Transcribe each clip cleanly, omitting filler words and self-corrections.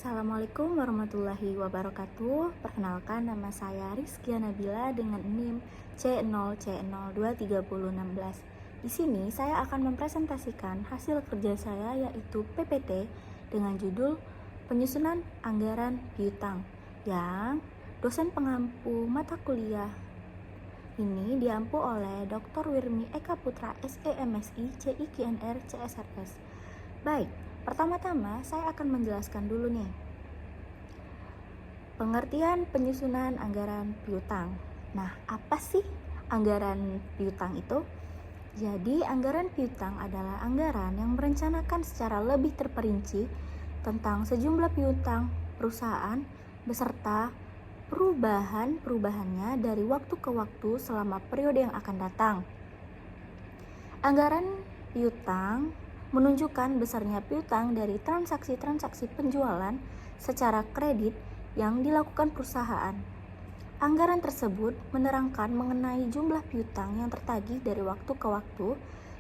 Assalamualaikum warahmatullahi wabarakatuh. Perkenalkan, nama saya Rizkia Nabila dengan NIM C0C02316. Di sini saya akan mempresentasikan hasil kerja saya, yaitu PPT dengan judul Penyusunan Anggaran Piutang, yang dosen pengampu mata kuliah ini diampu oleh Dr. Wirmi Eka Putra SEMSI CIQNR CSRS. Baik, pertama-tama saya akan menjelaskan dulu nih pengertian penyusunan anggaran piutang. Nah, apa sih anggaran piutang itu? Jadi, anggaran piutang adalah anggaran yang merencanakan secara lebih terperinci tentang sejumlah piutang perusahaan beserta perubahannya dari waktu ke waktu selama periode yang akan datang. Anggaran piutang menunjukkan besarnya piutang dari transaksi-transaksi penjualan secara kredit yang dilakukan perusahaan. Anggaran tersebut menerangkan mengenai jumlah piutang yang tertagih dari waktu ke waktu,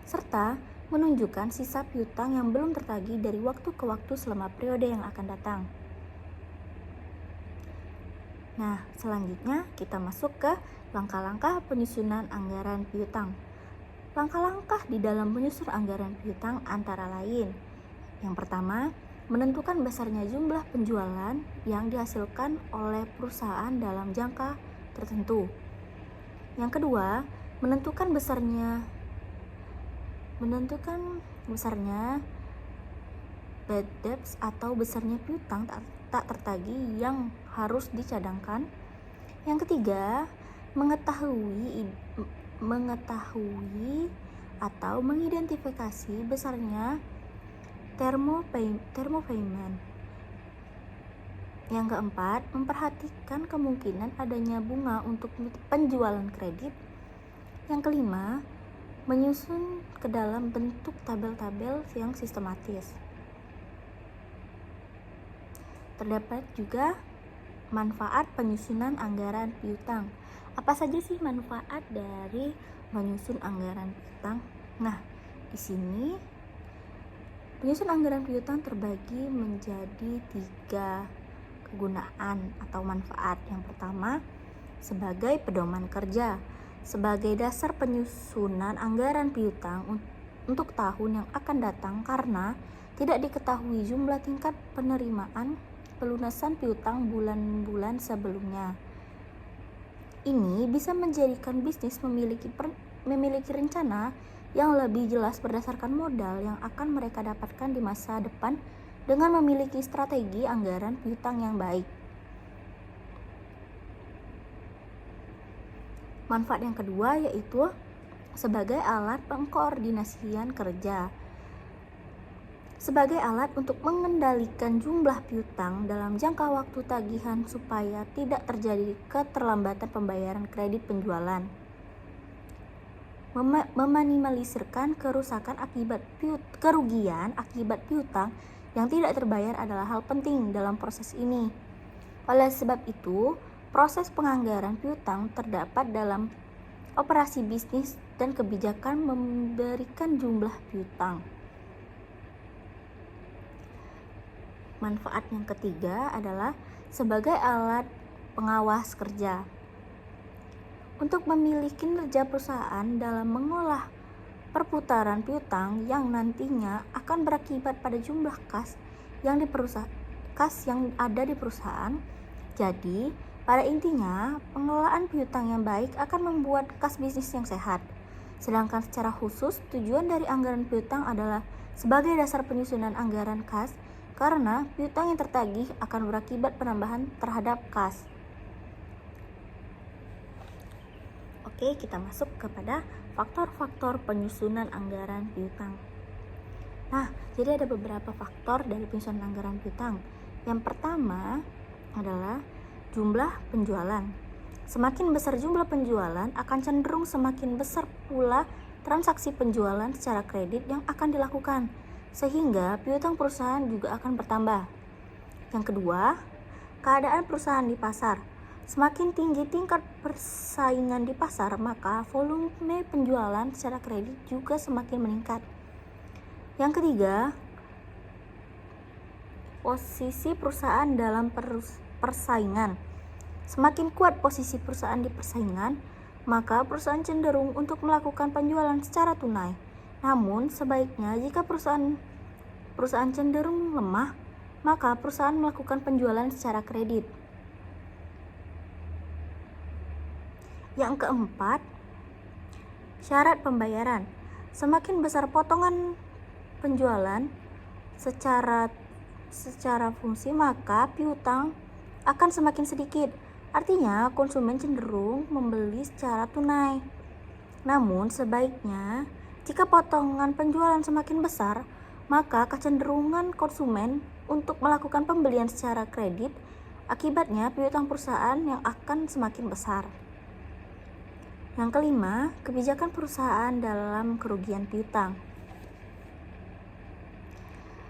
serta menunjukkan sisa piutang yang belum tertagih dari waktu ke waktu selama periode yang akan datang. Nah, selanjutnya kita masuk ke langkah-langkah penyusunan anggaran piutang. Langkah-langkah di dalam menyusun anggaran piutang antara lain: yang pertama, menentukan besarnya jumlah penjualan yang dihasilkan oleh perusahaan dalam jangka tertentu. Yang kedua, menentukan besarnya bad debts atau besarnya piutang tak tertagih yang harus dicadangkan. Yang ketiga, mengetahui atau mengidentifikasi besarnya termo payment. Yang keempat, memperhatikan kemungkinan adanya bunga untuk penjualan kredit. Yang kelima, menyusun ke dalam bentuk tabel-tabel yang sistematis. Terdapat juga manfaat penyusunan anggaran piutang. Apa saja sih manfaat dari menyusun anggaran piutang? Nah, di sini penyusun anggaran piutang terbagi menjadi 3 kegunaan atau manfaat. Yang pertama, sebagai pedoman kerja, sebagai dasar penyusunan anggaran piutang untuk tahun yang akan datang karena tidak diketahui jumlah tingkat penerimaan pelunasan piutang bulan-bulan sebelumnya. Ini bisa menjadikan bisnis memiliki rencana yang lebih jelas berdasarkan modal yang akan mereka dapatkan di masa depan dengan memiliki strategi anggaran piutang yang baik. Manfaat yang kedua yaitu sebagai alat pengkoordinasian kerja. Sebagai alat untuk mengendalikan jumlah piutang dalam jangka waktu tagihan supaya tidak terjadi keterlambatan pembayaran kredit penjualan. Meminimalisirkan kerugian akibat piutang yang tidak terbayar adalah hal penting dalam proses ini. Oleh sebab itu, proses penganggaran piutang terdapat dalam operasi bisnis dan kebijakan memberikan jumlah piutang. Manfaat yang ketiga adalah sebagai alat pengawas kerja. Untuk memilih kinerja perusahaan dalam mengolah perputaran piutang yang nantinya akan berakibat pada jumlah kas yang ada di perusahaan. Jadi, pada intinya, pengelolaan piutang yang baik akan membuat kas bisnis yang sehat. Sedangkan secara khusus, tujuan dari anggaran piutang adalah sebagai dasar penyusunan anggaran kas karena piutang yang tertagih akan berakibat penambahan terhadap kas. Oke, kita masuk kepada faktor-faktor penyusunan anggaran piutang. Nah, jadi ada beberapa faktor dari penyusunan anggaran piutang. Yang pertama adalah jumlah penjualan. Semakin besar jumlah penjualan, akan cenderung semakin besar pula transaksi penjualan secara kredit yang akan dilakukan, sehingga piutang perusahaan juga akan bertambah. Yang kedua, keadaan perusahaan di pasar. Semakin tinggi tingkat persaingan di pasar, maka volume penjualan secara kredit juga semakin meningkat. Yang ketiga, posisi perusahaan dalam persaingan. Semakin kuat posisi perusahaan di persaingan, maka perusahaan cenderung untuk melakukan penjualan secara tunai. Namun, sebaiknya jika perusahaan cenderung lemah, maka perusahaan melakukan penjualan secara kredit. Yang keempat, syarat pembayaran. Semakin besar potongan penjualan secara fungsi, maka piutang akan semakin sedikit. Artinya, konsumen cenderung membeli secara tunai. Namun, sebaiknya jika potongan penjualan semakin besar, maka kecenderungan konsumen untuk melakukan pembelian secara kredit. Akibatnya, piutang perusahaan yang akan semakin besar. Yang kelima, kebijakan perusahaan dalam kerugian piutang.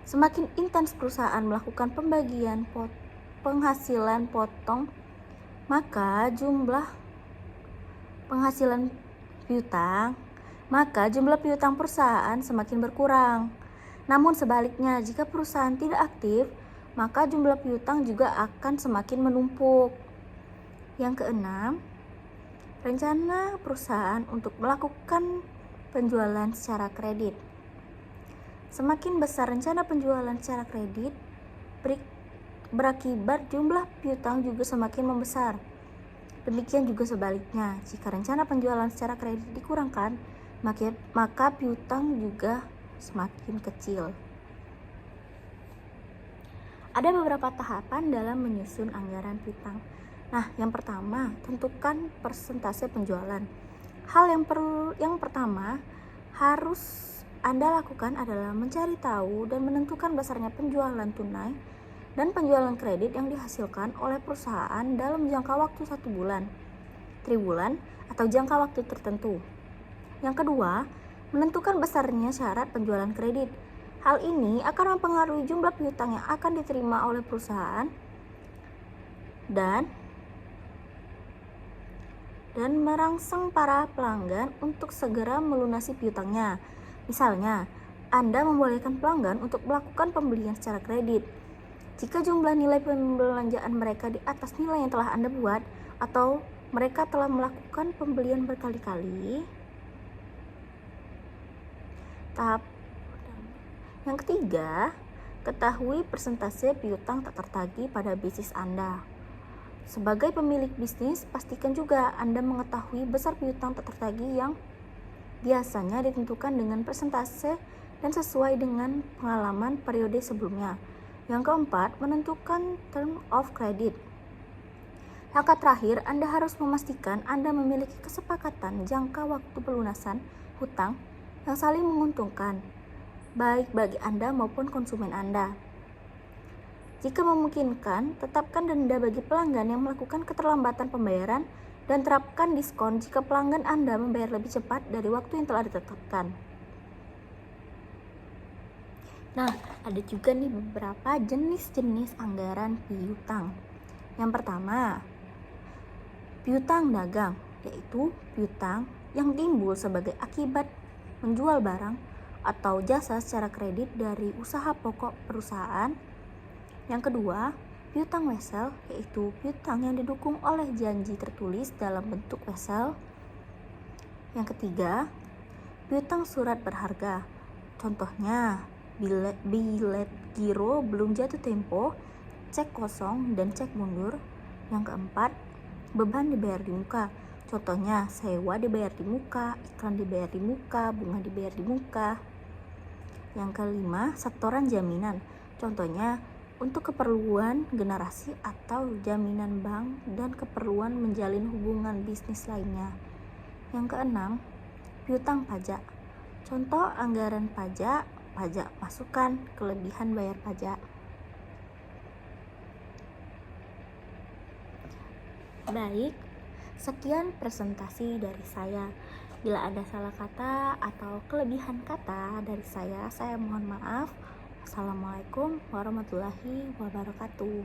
Semakin intens perusahaan melakukan pembagian penghasilan potong, maka jumlah piutang perusahaan semakin berkurang. Namun sebaliknya, jika perusahaan tidak aktif, maka jumlah piutang juga akan semakin menumpuk. Yang keenam, rencana perusahaan untuk melakukan penjualan secara kredit. Semakin besar rencana penjualan secara kredit, berakibat jumlah piutang juga semakin membesar. Demikian juga sebaliknya, jika rencana penjualan secara kredit dikurangkan, maka piutang juga semakin kecil. Ada beberapa tahapan dalam menyusun anggaran piutang. Nah, yang pertama, tentukan persentase penjualan. Hal yang pertama harus Anda lakukan adalah mencari tahu dan menentukan besarnya penjualan tunai dan penjualan kredit yang dihasilkan oleh perusahaan dalam jangka waktu 1 bulan, triwulan, atau jangka waktu tertentu. Yang kedua, menentukan besarnya syarat penjualan kredit. Hal ini akan mempengaruhi jumlah piutang yang akan diterima oleh perusahaan dan merangsang para pelanggan untuk segera melunasi piutangnya. Misalnya, Anda membolehkan pelanggan untuk melakukan pembelian secara kredit jika jumlah nilai pembelanjaan mereka di atas nilai yang telah Anda buat, atau mereka telah melakukan pembelian berkali-kali. Tahap yang ketiga, ketahui persentase piutang tak tertagih pada bisnis Anda. Sebagai pemilik bisnis, pastikan juga Anda mengetahui besar piutang tak tertagih yang biasanya ditentukan dengan persentase dan sesuai dengan pengalaman periode sebelumnya. Yang keempat, menentukan term of credit. Langkah terakhir, Anda harus memastikan Anda memiliki kesepakatan jangka waktu pelunasan hutang yang saling menguntungkan, baik bagi Anda maupun konsumen Anda. Jika memungkinkan, tetapkan denda bagi pelanggan yang melakukan keterlambatan pembayaran dan terapkan diskon jika pelanggan Anda membayar lebih cepat dari waktu yang telah ditetapkan. Nah, ada juga nih beberapa jenis-jenis anggaran piutang. Yang pertama, piutang dagang, yaitu piutang yang timbul sebagai akibat menjual barang atau jasa secara kredit dari usaha pokok perusahaan. Yang kedua, piutang wesel, yaitu piutang yang didukung oleh janji tertulis dalam bentuk wesel. Yang ketiga, piutang surat berharga. Contohnya, bilet giro belum jatuh tempo, cek kosong, dan cek mundur. Yang keempat, beban dibayar di muka. Contohnya, sewa dibayar di muka, iklan dibayar di muka, bunga dibayar di muka. Yang kelima, setoran jaminan. Contohnya, untuk keperluan generasi atau jaminan bank dan keperluan menjalin hubungan bisnis lainnya. Yang keenam, piutang pajak. Contoh anggaran pajak masukan, kelebihan bayar pajak. Baik, sekian presentasi dari saya. Bila ada salah kata atau kelebihan kata dari saya mohon maaf. Assalamualaikum warahmatullahi wabarakatuh.